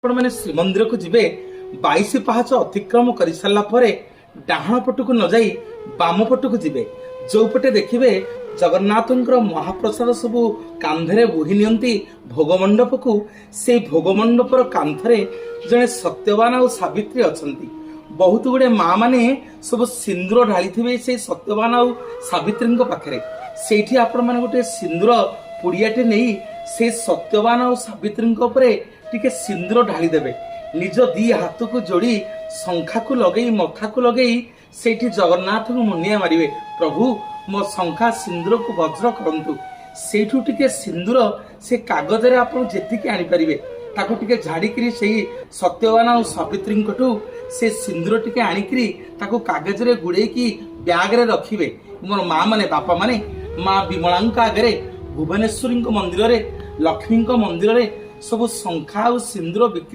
आपण मैंने श्रीमंदिर को जीवे 22 पाहाच अतिक्रम कर सारा पर डाहाण पटक न जाई बाम पटक जीवे जो पटे देखिए जगन्नाथ महाप्रसाद सबू कांधरे बोही नियंती भोगमंडप को से भोगमंडपर कांथरे जड़े सत्यवान और सावित्री अछंती। बहुत गुड़े माँ माने सब सिंदूर ढाली थे से सत्यवान और सावित्री पाखे से आपण मैंने गोटे सिंदूर पुड़ियाटे नहीं से सत्यवान और सावित्री टिके सिंदूर ढाली देबे निज दी हाथ को जोड़ी शंखा को लगे मथा को लगे से जगन्नाथ को मुनिया मारे प्रभु मो शंखा सिंदूर को वज्र करंतु सेठू टिके सिंदूर से कागज रे आपण जेतिके आनी परिबे ताको टिके झाड़ीकरी से सत्यवान और सावित्री से सिंदूर टिके आनिकरी ताको कागज रे गुड़े की बैग रे रखिबे। मोर माँ माने बापा माने माँ विमला आगे भुवनेश्वरी मंदिर रे लक्ष्मी मंदिर रे सब शंखा और सिंदूर बिक्री